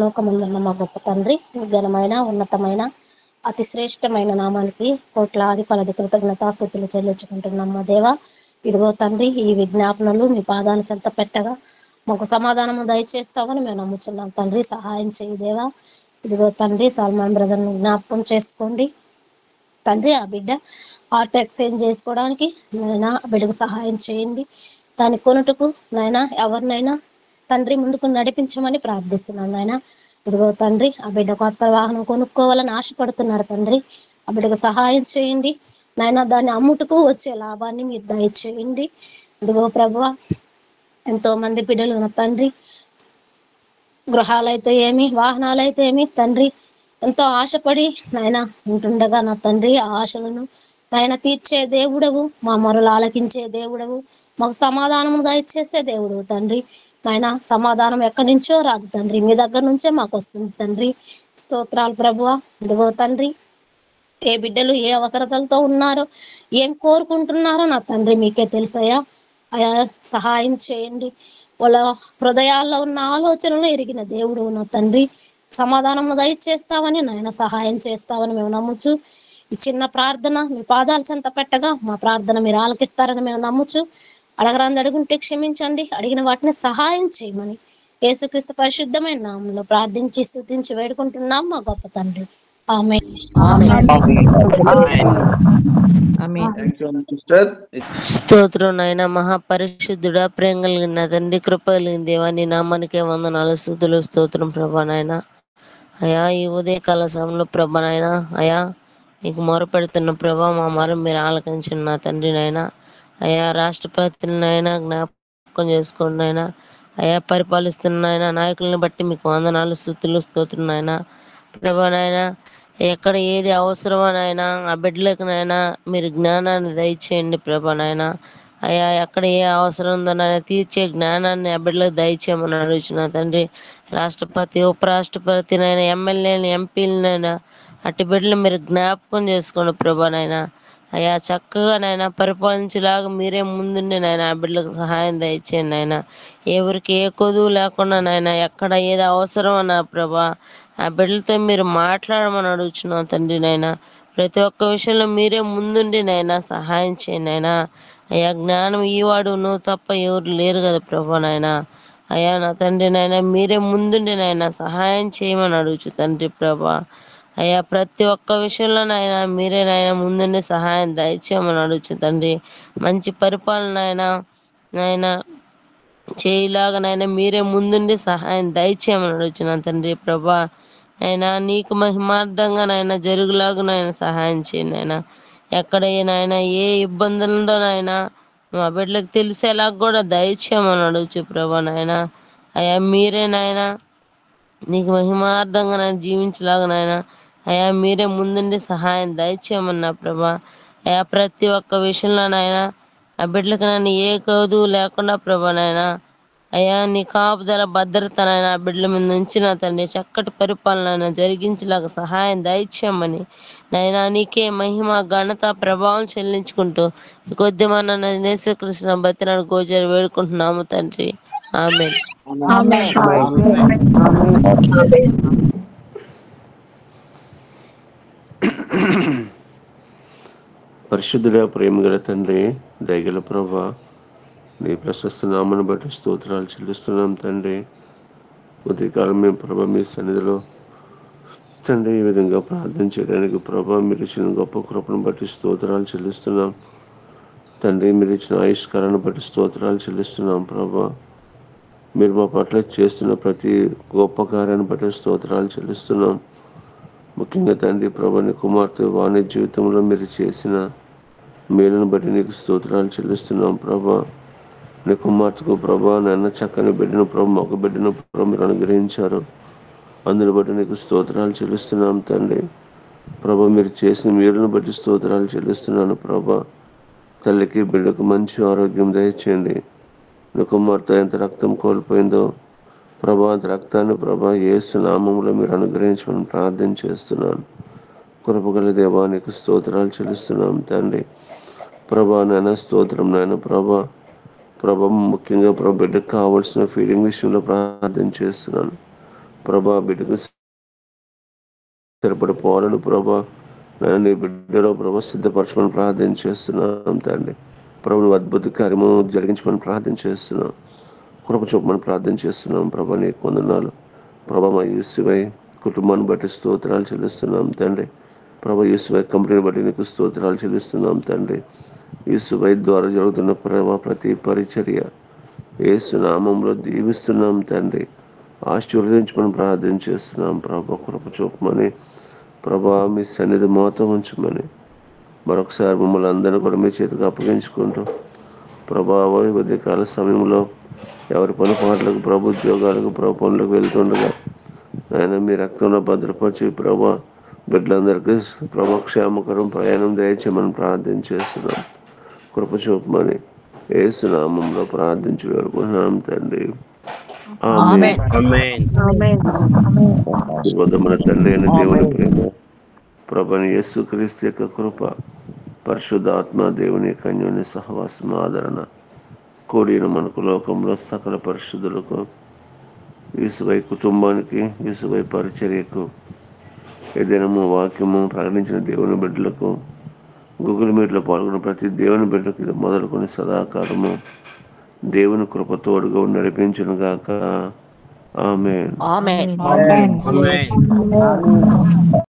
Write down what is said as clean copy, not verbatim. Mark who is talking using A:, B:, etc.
A: లోకమందున్న మా గొప్ప తండ్రి, ఘనమైన ఉన్నతమైన అతి శ్రేష్టమైన నామానికి కోట్లాది కొలది కృతజ్ఞతాస్తుతులు చెల్లించుకుంటున్నాం మా దేవ. ఇదిగో తండ్రి, ఈ విజ్ఞాపనలు మీ పాదాల చెంత పెట్టగా మాకు సమాధానము దయచేస్తామని మేము నమ్ముచున్నాం తండ్రి. సహాయం చేయి దేవా. ఇదిగో తండ్రి, సల్మాన్ బ్రదర్ని జ్ఞాపకం చేసుకోండి తండ్రి. ఆ బిడ్డ ఆర్ట్ ఎక్స్చేంజ్ చేసుకోవడానికి నాయనా బిడ్డకు సహాయం చేయండి. దాని కొనుటకు నాయనా ఎవరినైనా తండ్రి ముందుకు నడిపించమని ప్రార్థిస్తున్నాను నాయన. ఇదిగో తండ్రి, ఆ బిడ్డ కొత్త వాహనం కొనుక్కోవాలని ఆశపడుతున్నాడు తండ్రి. ఆ బిడ్డకు సహాయం చేయండి నాయన. దాన్ని అమ్ముటకు వచ్చే లాభాన్ని మీరు దయచేయండి. ఇదిగో ప్రభువా, ఎంతో మంది బిడ్డలు నా తండ్రి, గృహాలైతే ఏమి, వాహనాలైతే ఏమి తండ్రి, ఎంతో ఆశపడి నాయన ఉంటుండగా నా తండ్రి, ఆ ఆశలను నాయన తీర్చే దేవుడవు, మా మొరలు ఆలకించే దేవుడవు, మాకు సమాధానము దయచేసే దేవుడు తండ్రి. నాయన సమాధానం ఎక్కడి నుంచో రాదు తండ్రి, మీ దగ్గర నుంచే మాకు వస్తుంది తండ్రి. స్తోత్రాలు ప్రభువా. ఇదిగో తండ్రి, ఏ బిడ్డలు ఏ అవసరతలతో ఉన్నారో, ఏం కోరుకుంటున్నారో నా తండ్రి మీకే తెలుసయ్యా. అయా సహాయం చేయండి. వాళ్ళ హృదయాల్లో ఉన్న ఆలోచనలు ఎరిగిన దేవుడు నా తండ్రి. సమాధానము దయచేస్తామని నాయన, సహాయం చేస్తామని మేము నమ్ముచు ఈ చిన్న ప్రార్థన మీ పాదాల చెంత పెట్టగా మా ప్రార్థన మీరు ఆలకిస్తారని మేము నమ్ముచు అడగరాంది అడుగుంటే క్షమించండి, అడిగిన వాటిని సహాయం చేయమని యేసుక్రీస్తు పరిశుద్ధమైన నామంలో ప్రార్థించి స్తుతించి వేడుకుంటున్నాం మా గొప్ప తండ్రి. ఆమేన్.
B: స్తోత్రం నాయన. మహాపరిశుద్ధుడా, ప్రేమ కలిగిన తండ్రి, కృప కలిగిన దేవా, నీ నామానికే వందనాలు, స్తుతులు, స్తోత్రం ప్రభా నాయన. అయా ఈ ఉదయకాల సమయంలో ప్రభా నాయన, అయా నీకు మొరపెడుతున్న ప్రభా, మా మొర మీరు ఆలకించిన నా తండ్రి నాయన. అయా రాష్ట్రపతినైనా జ్ఞాపకం చేసుకోండి నాయన. అయా పరిపాలిస్తున్న ఆయన నాయకులను బట్టి మీకు వందనాలు, స్తుతులు, స్తోత్రం నాయన. ప్రభా నాయన, ఎక్కడ ఏది అవసరమో నాయన ఆ బిడ్డలకు నాయన మీరు జ్ఞానాన్ని దయచేయండి ప్రభా నాయన. అయా ఎక్కడ ఏ అవసరం ఉందో నాయన తీర్చే జ్ఞానాన్ని ఆ బిడ్డలకు దయచేయమని అడుగుచున్నా తండ్రి. రాష్ట్రపతి, ఉపరాష్ట్రపతి నైనా, ఎమ్మెల్యేని, ఎంపీలనైనా అటు బిడ్డలు మీరు జ్ఞాపకం చేసుకోండి ప్రభా నాయన. అయా చక్కగా నాయన పరిపాలించేలాగా మీరే ముందుండి నాయన ఆ బిడ్డలకు సహాయం దయచేయండి నాయన. ఎవరికి ఏ కొదువు లేకుండా నాయన ఎక్కడ ఏది అవసరం అన్న ప్రభా ఆ బిడ్డలతో మీరు మాట్లాడమని అడుగుచున్నాం తండ్రి నాయన. ప్రతి ఒక్క విషయంలో మీరే ముందుండి నాయన సహాయం చేయండి నాయన. అయ్యా జ్ఞానం ఈవాడు నువ్వు తప్ప ఎవరు లేరు కదా ప్రభా నాయన. అయ్యా నా తండ్రి నాయన మీరే ముందుండి నాయన సహాయం చేయమని అడుగుచు తండ్రి ప్రభా. అయ్యా ప్రతి ఒక్క విషయంలో నాయన మీరే నాయన ముందుండి సహాయం దయచేయమని అడుగుచు తండ్రి. మంచి పరిపాలన నాయన చేయలాగా నాయన మీరే ముందుండి సహాయం దయచేయమని అడుగుచున్నాను తండ్రి ప్రభా. అయినా నీకు మహిమార్థంగా నాయన జరుగులాగా నాయన సహాయం చేయండి నాయన. ఎక్కడ నాయన ఏ ఇబ్బందులు ఉందో నాయన మా బిడ్డలకు తెలిసేలాగా కూడా దయచేయమని అడుగుచు ప్రభా నాయన. అయ్యా మీరే నాయన నీకు మహిమార్థంగా నాయన జీవించలాగా నాయన అయ్యా మీరే ముందుండి సహాయం దయచేయమన్నా ప్రభా. అయ్యా ప్రతి ఒక్క విషయంలో నాయన ఆ బిడ్డలకు నన్ను ఏ కౌదువు లేకుండా ప్రభా నాయన అయ్యా నీ కాపుదల భద్రత నాయన ఆ బిడ్డల మీద ఉంచిన తండ్రి చక్కటి పరిపాలన జరిగించేలాగా సహాయం దయచేయమని నాయన నీకే మహిమ ఘనత ప్రభావం చెల్లించుకుంటూ కొద్ది మన యేసుకృష్ణ బతినాడు గోచరి వేడుకుంటున్నాము తండ్రి. ఆమేన్.
C: పరిశుద్ధుడా, ప్రేమగల తండ్రి, దయగల ప్రభా, నీ ప్రశస్త నామను బట్టి స్తోత్రాలు చెల్లిస్తున్నాం తండ్రి. ఉదయకాలం మేము ప్రభా మీ సన్నిధిలో తండ్రి ఈ విధంగా ప్రార్థన చేయడానికి ప్రభా మీరు ఇచ్చిన గొప్ప కృపను బట్టి స్తోత్రాలు చెల్లిస్తున్నాం తండ్రి. మీరు ఇచ్చిన ఆయుష్కారాన్ని బట్టి స్తోత్రాలు చెల్లిస్తున్నాం ప్రభా. మీరు మా పట్ల చేస్తున్న ప్రతి గొప్ప కార్యాన్ని బట్టి స్తోత్రాలు చెల్లిస్తున్నాం. ముఖ్యంగా తండ్రి ప్రభా నీ కుమార్తె వాణి జీవితంలో మీరు చేసిన మేలును బట్టి నీకు స్తోత్రాలు చెల్లిస్తున్నాం ప్రభా. నీ కుమార్తెకు ప్రభా నాన్న చక్కని బిడ్డను ప్రభా ఒక బిడ్డను ప్రభా మీరు అనుగ్రహించారు. అందుని బట్టి నీకు స్తోత్రాలు చెల్లిస్తున్నాం తండ్రి ప్రభా. మీరు చేసిన మేలును బట్టి స్తోత్రాలు చెల్లిస్తున్నాను ప్రభా. తల్లికి బిడ్డకు మంచి ఆరోగ్యం దయచేయండి. నీ కుమార్తె ఎంత రక్తం కోల్పోయిందో ప్రభా అంత రక్తాన్ని ప్రభా యేసు నామములో మీరు అనుగ్రహించమని ప్రార్థన చేస్తున్నాను. కృపగల దేవా నీకు స్తోత్రాలు చెల్లిస్తున్నాం తండ్రి ప్రభా. నాయన స్తోత్రం నాయన ప్రభా ముఖ్యంగా ప్రభా బిడ్డకు కావాల్సిన ఫీడింగ్ విషయంలో ప్రార్థన చేస్తున్నాను ప్రభా బిడ్డకు సరిపడి పోవాలని ప్రభా నేను నీ బిడ్డలో ప్రభా సిద్ధపరచమని ప్రార్థన చేస్తున్నాం తండ్రి. ప్రభు నువ్వు అద్భుత కార్యము జరిగించమని ప్రార్థన చేస్తున్నాం. కృప చూపమని ప్రార్థన చేస్తున్నాం ప్రభా. నీకు వందనాలు ప్రభా. మా యూసువై కుటుంబాన్ని బట్టి స్తోత్రాలు చెల్లిస్తున్నాం తండ్రి. ప్రభా యూసువై కంపెనీని బట్టి నీకు స్తోత్రాలు చెల్లిస్తున్నాం తండ్రి. యూసువై ద్వారా జరుగుతున్న ప్రభా ప్రతి పరిచర్య యేసు నామంలో దీవిస్తున్నాం తండ్రి. ఆశీర్వదించమని ప్రార్థన చేస్తున్నాం ప్రభా. కృప చూపమని ప్రభా మీ సన్నిధి మాతో ఉంచమని మరొకసారి మమ్మల్ని అందరినీ కూడా మీ చేతికి అప్పగించుకుంటూ ప్రభా ఉదయకాల సమయంలో ఎవరి పని పాటలకు ప్రభు ఉద్యోగాలకు ప్రభు పనులకు వెళ్తుండగా ఆయన మీ రక్తంలో భద్రపరిచి ప్రభా బిడ్డలందరికీ ప్రభా క్షేమకరం ప్రయాణం దయచేయమని ప్రార్థన చేస్తున్నాం. కృప చూపమని యేసు నామంలో ప్రార్థించి వేడుకుంటున్నాం తండ్రి. ఆమేన్. మన తండ్రి అయిన దేవుని ప్రేమ, ప్రభువైన యేసుక్రీస్తు యొక్క కృప, పరిశుద్ధాత్మ దేవుని కన్యుని సహవాసం ఆదరణ కూడిన మనకు లోకంలో సకల పరిశుద్ధులకు యేసువై కుటుంబానికి యేసువై పరిచర్యకు ఏదైనా వాక్యము ప్రకటించిన దేవుని బిడ్డలకు గూగుల్ మీట్లో పాల్గొన్న ప్రతి దేవుని బిడ్డకు ఇది మొదలుకొని సదాకాలము దేవుని కృప తోడుగా నడిపించును గాక. ఆమేన్.